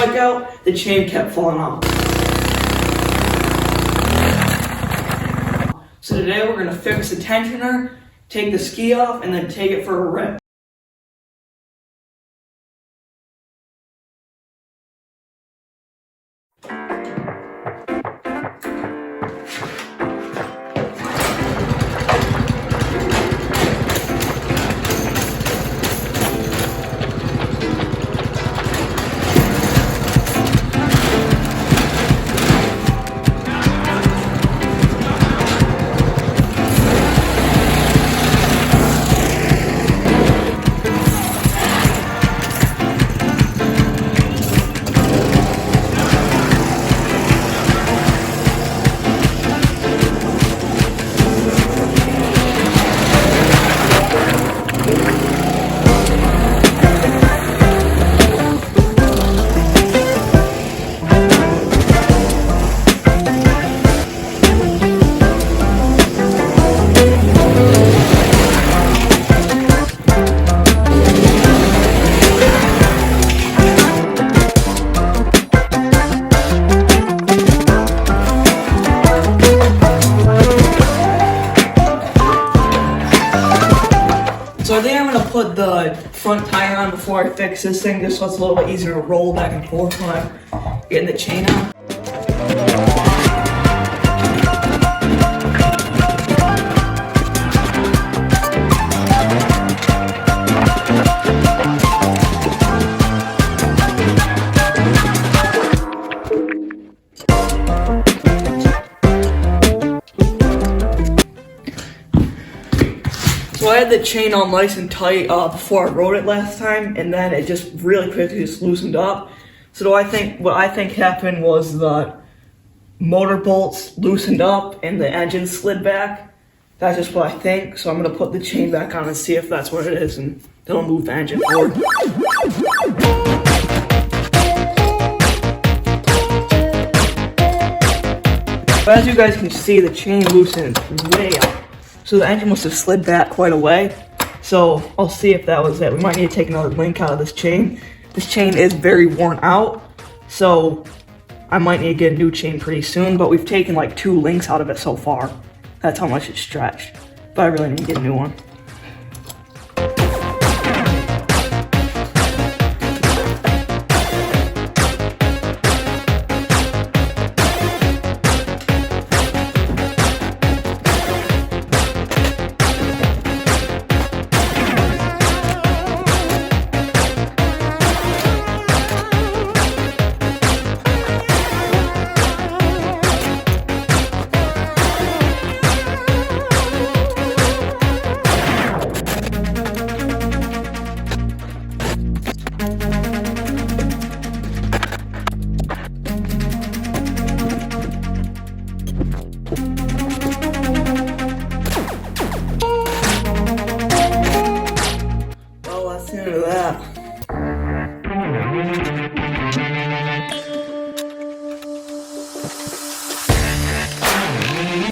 bike out, the chain kept falling off. So today we're gonna fix the tensioner, take the ski off, and then take it for a rip. So I think I'm gonna put the front tire on before I fix this thing, just so it's a little bit easier to roll back and forth when I'm getting the chain on. So I had the chain all nice and tight before I rode it last time, and then it just really quickly just loosened up. So what I think happened was the motor bolts loosened up and the engine slid back. That's just what I think. So I'm gonna put the chain back on and see if that's what it is, and then I'll move the engine forward. But as you guys can see, the chain loosened way up. So the engine must have slid back quite a way. So I'll see if that was it. We might need to take another link out of this chain. This chain is very worn out, so I might need to get a new chain pretty soon, but we've taken like 2 links out of it so far. That's how much it's stretched. But I really need to get a new one.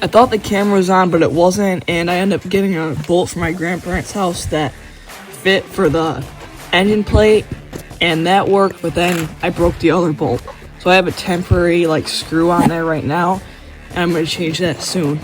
I thought the camera was on, but it wasn't, and I ended up getting a bolt from my grandparents' house that fit for the engine plate, and that worked, but then I broke the other bolt. So I have a temporary screw on there right now, and I'm going to change that soon.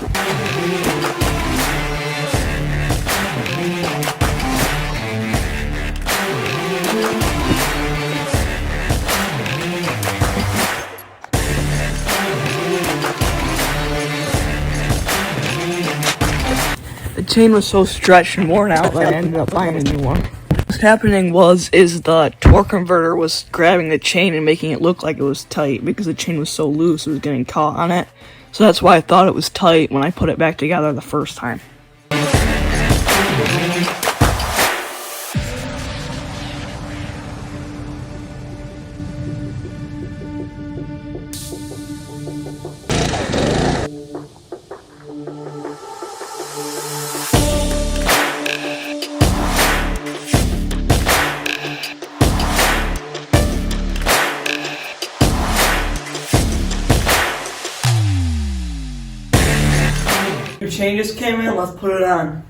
The chain was so stretched and worn out that I ended up buying a new one. What's happening is the torque converter was grabbing the chain and making it look like it was tight because the chain was so loose it was getting caught on it. So that's why I thought it was tight when I put it back together the first time. Your chain just came in, let's put it on.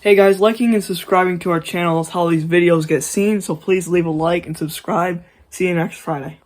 Hey guys, liking and subscribing to our channel is how these videos get seen, so please leave a like and subscribe. See you next Friday.